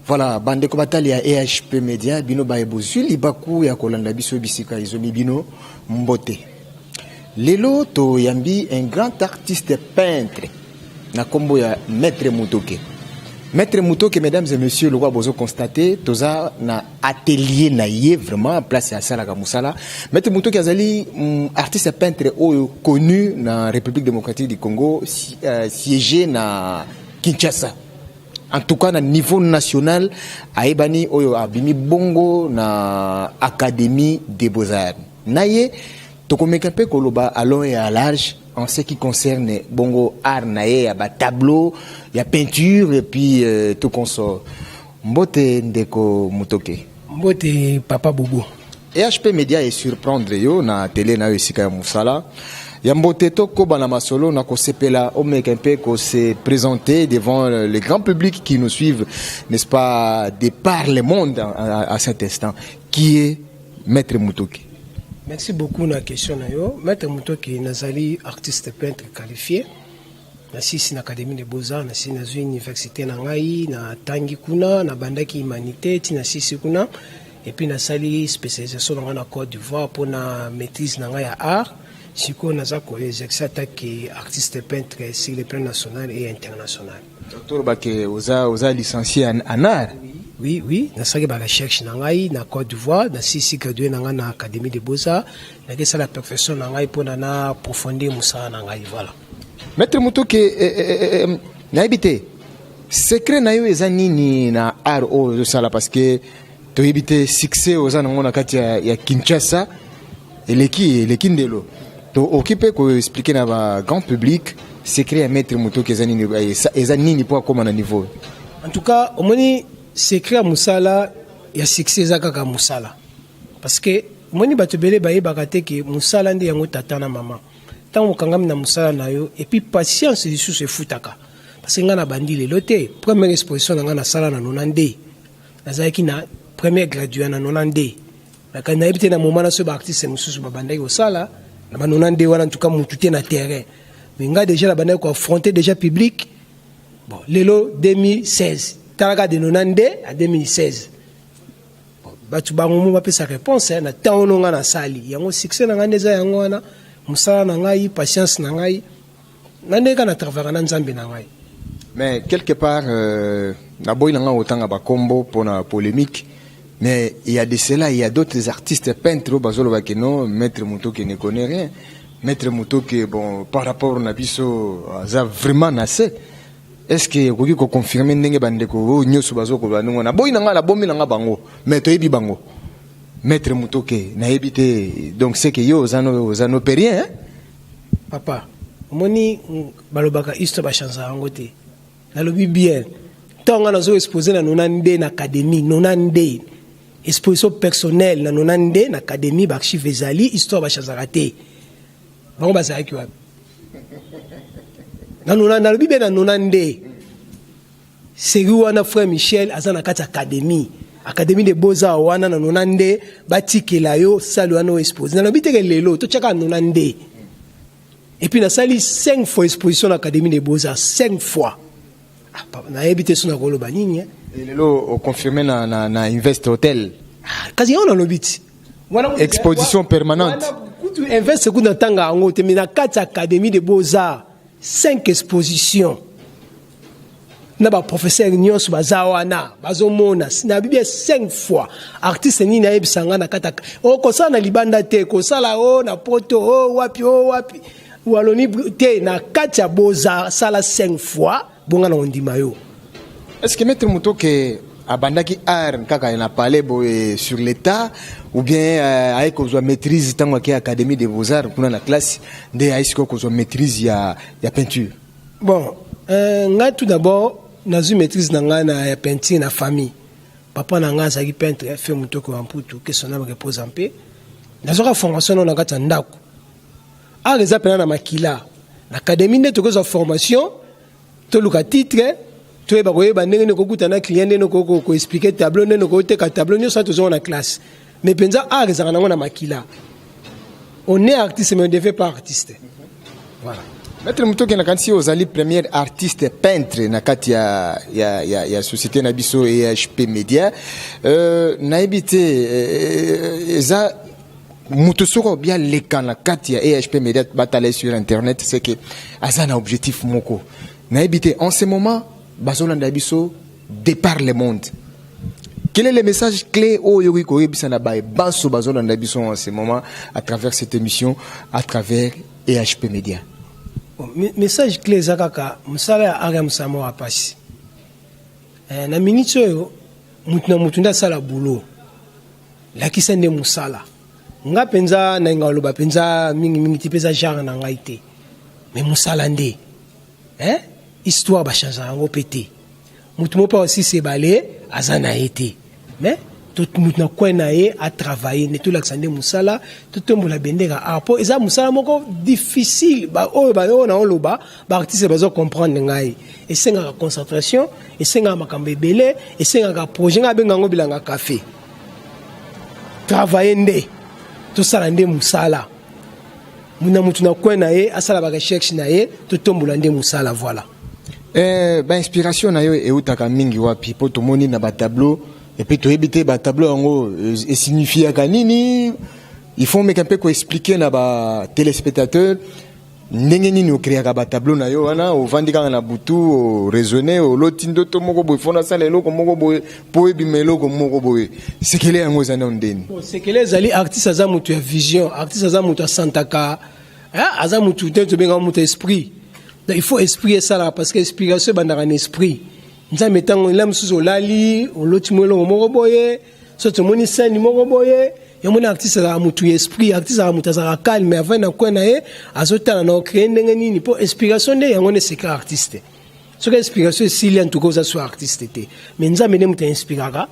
Voilà, bande kobatali ya EHP Media, bino baebozu libaku ya kolanda biso bisika izomi bino mbote. Lelo to yambi un grand artiste peintre na kombo ya Maître Mutoke. Maître Mutoke, mesdames et messieurs, le roi bozo constaté, toza na atelier na yé vraiment place à Salaka Moussala. Maître Mutoke azali artiste peintre connu na République démocratique du Congo, siégé na Kinshasa. En tout cas, na niveau national, aibani oyo abimi bongo na Académie des Beaux-Arts. Naye, tokomekape koloba à long et à large en ce qui concerne bongo art naye, ya ba tableau, ya peinture et puis tout consort. Mbote ndeko Mutoke. Mbote papa Bobo. EHP Media est surprendre yo na télé na yo sika ya Moussala. Yambote toko bana masolo na ko sepela o mekempe ko se présenter devant le grand public qui nous suivent, n'est-ce pas, de par le monde à cet instant, qui est Maître Mutoke. Merci beaucoup na question na yo. Maître Mutoke nazali artiste peintre qualifié. Na sisi na Académie des Beaux-Arts, na sisi na université na ngai na tangi kuna na bandaki humanité ti na sisi kuna et puis na sali spécialisation na Côte d'Ivoire pour na maîtrise na ngai ya art. Siko naza ko exercer attaque artiste peintre sur le plan national et international. Docteur Baké oza licencié en art. Oui, na sali ba recherche na ngai na Côte d'Ivoire, na sisi gradué na ngai na Académie des Beaux-Arts, na ke sala perfection na ngai pour na approfondir musa na ngai voilà. Maître Mutoke na habité secret na yo eza nini na art o sala parce que to habité succès oza na ngona kati ya Kinshasa eleki ndelo. Donc, occupé pour expliquer à grand public secret à Maître Mutoke ezanini pour comment à niveau. En tout cas, au moins secret à Moussala, il y a succès à Kaka Moussala. Parce que moni batubele baye bakate que Moussala ndi yango tata na maman. Tant on kangam na Moussala na yo et puis patience sous se futaka. Parce que ngana bandi le loté première exposition ngana sala na 90. Nazaki na première graduée na 90. Na kana ebité na moment na so ba artiste mususu babandaki au sala. Banonande wana en tout cas mututé na terrain mais nga déjà la bande ko affronter déjà public bon lelo 2016 taraka de 90 à 2016 bon batu bango mo pesa réponse na temps no nga na sali yango succès na ngandeza yango wana musala na ngai patience na ngai nandeka na travailler na nzambe na ngai mais quelque part na boy nga otanga ba combo pour na polémique. Mais il y a de cela, il y a d'autres artistes peintres, Bazolo Bakeno, Maître Mutoke ne connaît rien. Maître Mutoke, bon, par rapport à Nabiso, ça vraiment nassé. Est-ce que vous pouvez confirmer que Bandeko, Nyosu Bazoko, Banona, Boyna, la bombe, la bango, Maître Ebi Bango, Maître Mutoke, n'a évité, donc c'est que yo, zano périen, hein? Papa, moni, Balobaka, histoire Bachanza, Angote, la lobby bien. Tant qu'on a exposé dans Nonande, dans l'Académie, Nonande. Exposition personnelle na nonande na académie archive ezali histoire ba chazarate bango bazaki wa na nonande lobi be na nonande seri wana frère Michel azana kati académie des Beaux-Arts wana na nonande batikela yo sali wana exposé na lobi te lelo to chaka nonande et puis na sali 5 fois exposition na Académie des Beaux-Arts 5 fois na ebité sona koloba nini lelo confirmé na Invest Hotel. Kasi on a l'obit. Exposition permanente. Invest kuna tanga ngo te na 4 Académies des Beaux-Arts, 5 expositions. Na ba professeur nyonso bazawana, bazomona, na bibia 5 fois. Artiste ni na ebisanga na kata. O ko sa na libanda te, ko sala o na poto o wapi. Waloni te na 4 Beaux-Arts sala 5 fois, bonga na ondima yo. Est-ce que Maître Mutoke abandaki art kaka na parler sur l'état ou bien avec qu'on maîtrise tant que Académie des Beaux-Arts pour la classe de est-ce qu'on maîtrise ya peinture. Bon, nga tout d'abord nazu maîtrise na peinture na famille. Papa na nga zaki peintre fait Mutoke Wamputu que son âme repose en paix. Nazo ka formation na kata ndako. A les appela na makila. L'Académie de to formation to luka titre tu es bandenge ne kokuta na client ne ko expliquer tableau ne ko te ka tableau ne soit toujours en classe mais penza a rezana na makila on est artiste mais on ne devait pas artiste voilà Maître Mutoki na kansi ozali premier artiste peintre na kati ya société na biso EHP Media na ebité eza mutu soko bien leka na kati ya EHP Media batale sur internet c'est que asa na objectif moko na ebité en ce moment bazolanda biso départ le monde. Quel est le message clé au yogi ko yebisa na bae banso bazolanda biso en ce moment à travers cette émission, à travers EHP Media? Message clé zakaka musala ya aga musama wa pasi na minute oyo mutu nda sala boulot lakisa nde musala nga penza na ngalo ba penza mingi tipeza genre na ngai te mais musala nde histoire ba changer ngo pété mutu mo pa aussi se balé azana été mais tout mutu na kwena ye a travailler ne tout l'accender musala tout tombola bendeka apo eza musala moko difficile ba o na oloba ba artiste bazo comprendre ngai et senga concentration et senga makambe belé et senga projet nga benga ngo bilanga café travailler nde tout ça nde musala muna mutu na kwena ye asala ba recherche na ye tout tombola nde musala voilà. Ba inspiration na yo eutaka mingi wapi po tomoni na ba tableau et puis to ebité ba tableau ngo et signifie kanini il faut me un peu ko expliquer na ba téléspectateur ndenge nini o créer ba tableau na yo wana o vandika na butu o raisonner o lotindo to moko boy fona sala eloko moko boy po ebimelo ko moko boy c'est que les ngo zana ndeni c'est que les ali artistes za mutu ya vision artistes za mutu santaka aza mutu te benga mutu esprit. Il faut esprit ça là parce que l'inspiration est dans l'esprit. Nous avons mis en place lali, on l'a tiré le mot boye, soit on moni scène mot boye. Il y a mon artiste à mutu esprit, artiste à mutu à calme, mais avant d'en quoi nae, azota na créer n'engeni ni pour inspiration de, il y a mon secret artiste. Ce que inspiration c'est s'il y a tout cause sur artiste té. Mais nous avons mis mutu inspirera.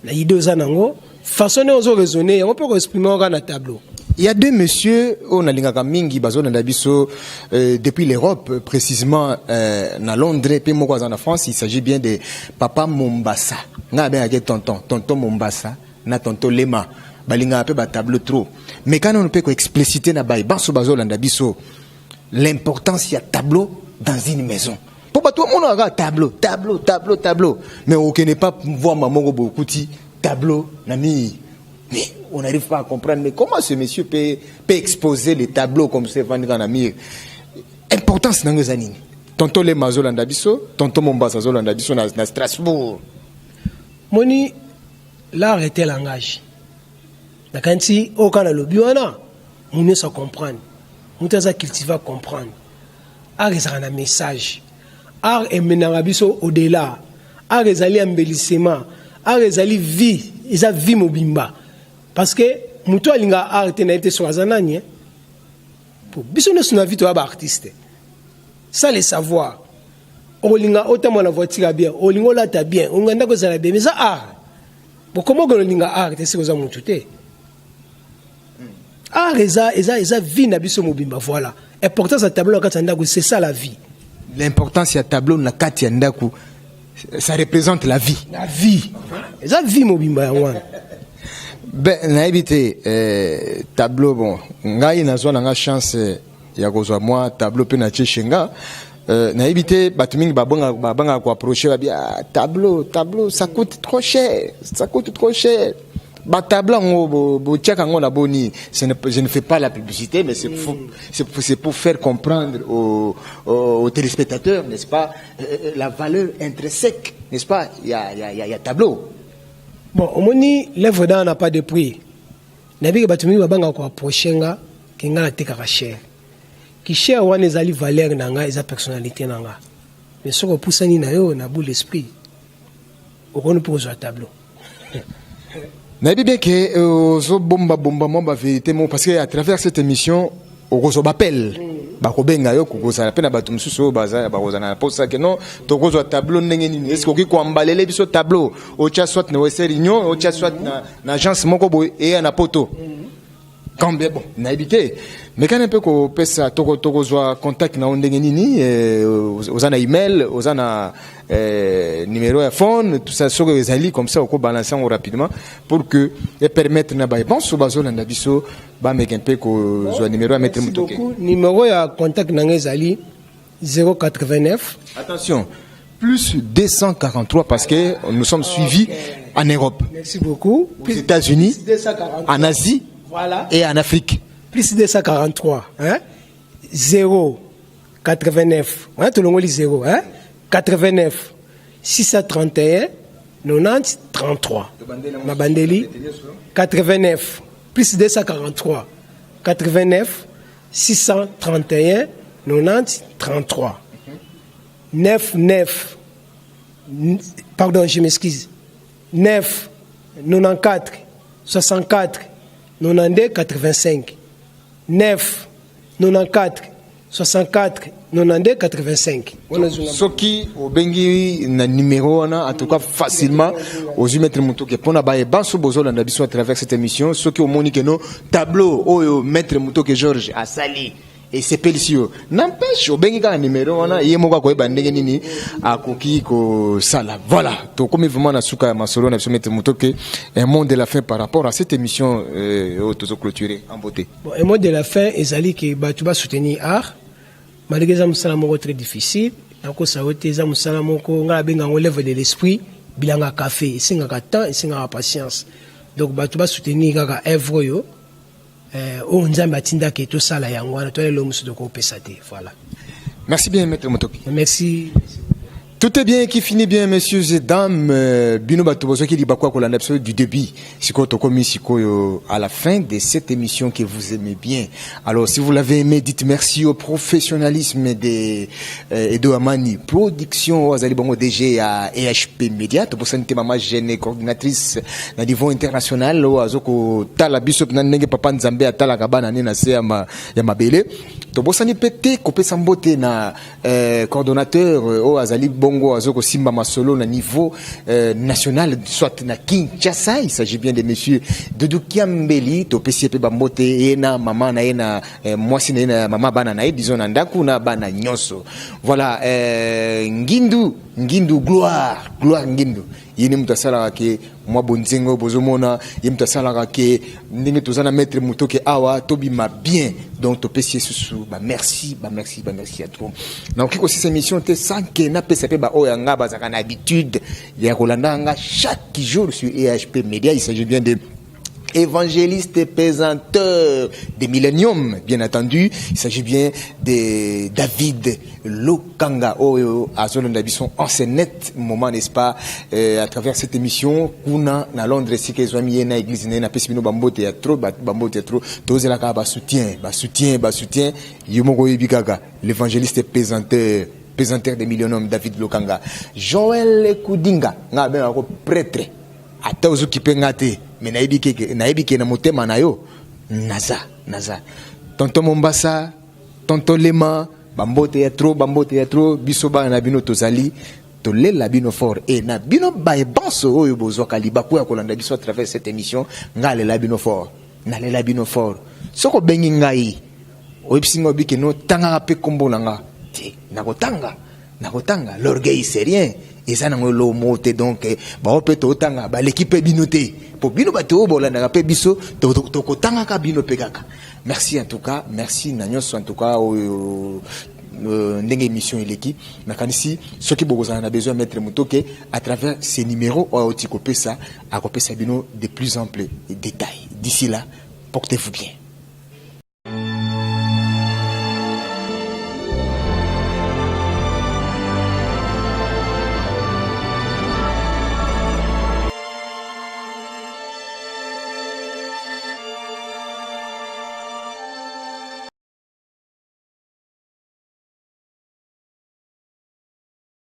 Là il 2 ans ngo, façon de nous raisonner, on peut exprimer au grand tableau. Il y a deux messieurs, on a l'ingaka mingi bazo na biso depuis l'Europe, précisément na Londres puis moi en France, il s'agit bien de Papa Mombasa. Na ben avec tonton Mombasa, na tonton Lema. Balinga peu ba tableau trop. Mais quand on peut expliciter na baï baso bazo na biso l'importance il y a tableau dans une maison. Pour pas tout le monde a tableau. Mais on ne pas voir maman beaucoup tableau nami. Mais on n'arrive pas à comprendre. Mais comment ce monsieur peut exposer les tableaux comme c'est Van Ganamir? Importance dans les années. Tonton les Mazolanda Bisso, tonton Mombasa Zolanda Bisso na Strasbourg. Moni, l'art était langage. La kanti, au Canada, le biwana, on ne sait comprendre. On ne cultiver comprendre. Art est un message. Art est menant Bisso au-delà. Art est allé embellissement. Art est allé vie. Ils ont vie mobimba. Parce que muto alinga art na été sur azanani pour biso ne suna vite ba artiste ça les savoir olinga otamo la voiture bien olingo la ta bien onganda ko zala bien mais ça art pour comment que olinga art c'est ko za mutu te art eza vie na biso mobimba voilà importance à tableau ka tanda ko c'est ça la vie l'importance ya tableau na kati ya ndaku ça représente la vie eza vie mobimba ya wana. Ben na habité tableau bon ngai nazwa nga chance ya kozwa moi tableau pe na tchenga na habité batuming babanga ko approcher ba bien tableau ça coûte trop cher ba tableau ngo bo tchaka ngo na boni je ne fais pas la publicité mais c'est pour faire comprendre aux téléspectateurs n'est-ce pas la valeur intrinsèque n'est-ce pas il y a tableau. Bon, au moni l'œuvre d'art n'a pas de prix. Nabi batumi babanga ko approcher nga kinga na teka cher. Ki cher wana ezali valeur nanga eza personnalité nanga. Mais soko pusani na yo na bout l'esprit. Okoni pour jouer tableau. Nabi bien que zo bomba mo ba vérité mo parce que à travers cette émission okozo bapel bakobenga yo kokozala pe na bato mususu baza bakozana na posa que non tokozwa tableau ndenge nini est-ce que ko ambalele biso tableau o cha soit na Western Union o cha soit na agence moko boy et na poto quand bien bon naibité mais quand un peu ko pesa toko zwa contact na ondenge nini ozana email ozana numéro de phone tout ça sur les alliés comme ça on peut balancer rapidement pour que et permettre na ba bon so bazona na biso ba meka un peu ko zwa numéro à mettre mutoke numéro ya contact na ngezali 089 attention plus 243 parce que nous sommes suivis en Europe. Merci beaucoup. Aux États-Unis, en Asie voilà. Et en Afrique. Plus 243. Hein? 0 89. Hein? Tout le monde dit 0. Hein? 89 631 90 33. Ma bandeli. 89 plus 243. 89 631 90 33. 9, pardon, je m'excuse. 9, 94, 64, 92, 85. 9, 94, 64, 92, 85. Soki obengi na numéro on en tout cas facilement aux mettre mon toke pona ba e banso bozola na biso à travers cette émission soki o moni que no tableau o mettre mon toke Georges a sali et c'est Pelcio n'empêche obengi ka numéro on a yemo ko ba ndenge nini akoki ko sala voilà to comme vraiment na suka masolo na biso mettre mon toke un monde de la fin par rapport à cette émission auto clôturée en beauté. Bon un mot de la fin ezali que ba tu vas soutenir art malgré ça musala moko très difficile nako saote za musala moko nga benga ngo lève de l'esprit bilanga café singa ka temps singa patience donc ba tu vas soutenir kaka œuvre yo on nzambe atinda ke to sala yango wana to le musu de ko pesate voilà. Merci bien maître Motoki. Merci. Tout est bien qui finit bien, messieurs et dames. Bino Batobozo qui dit bakwa ko du début. Siko tokomi siko à la fin de cette émission que vous aimez bien. Alors si vous l'avez aimé, dites merci au professionnalisme de Edo Amani production aux Ali Bongo DG à EHP Media. To posante mama jeune coordinatrice na niveau international o azoko tala bisop na ndenge papa Nzambe atala kabana na se ya mabele. To posani pété kopé sambote na coordonnateur o azali Bongo azoko simba masolo na niveau national soit na Kinshasa. Il s'agit bien de monsieur Doudou Kiambeli to PCP bambote ena mama na ena mwasi na ena mama bana na disons na ndaku na bana nyonso. Voilà Ngindu gloire Ngindu yini mutasala ke mwa bonzengo bozomona yini mutasala ke ndenge tozana mettre mutoke awa tobima bien donc to pesier susu ba merci à toi. Donc aussi cette émission te sans que na PCP ba oyanga bazaka na habitude ya kolanda nga chaque jour sur EHP Media. Il s'agit bien de évangéliste et présenteur des milléniums, bien entendu. Il s'agit bien de David Lokanga. À zone d'habitude, on s'est net moment, n'est-ce pas, à travers cette émission. Kuna na Londres, si que soit mis na église, na pessimino bambo théâtre, tous la ka soutien. Yomoko Ibikaga, l'évangéliste et présenteur des milléniums, David Lokanga. Joël Koudinga, nga ben ako prêtre. Ata ozuki pe ngate. Mais naibike na motema na yo naza tonton Mombasa tonton Lema bambote ya trop bisoba na bino tozali to lela bino fort et na bino bae banso oyo bozwa kaliba ko ya kolanda biso à travers cette émission ngale la bino fort na lela bino fort soko bengi ngai oyipsinga bike no tanga pe kombo nanga ti nakotanga l'orgueil c'est rien et ça nango lo moté donc ba opeto otanga ba l'équipe binoté pour bino bato bolanda pe biso to kotanga ka bino pekaka. Merci en tout cas, merci Nanyos en tout cas ndenge émission eleki nakanisi ceux qui bozana na besoin mettre mutoke à travers ces numéros au tikopesa akopesa bino de plus amples détails. D'ici là, portez-vous bien.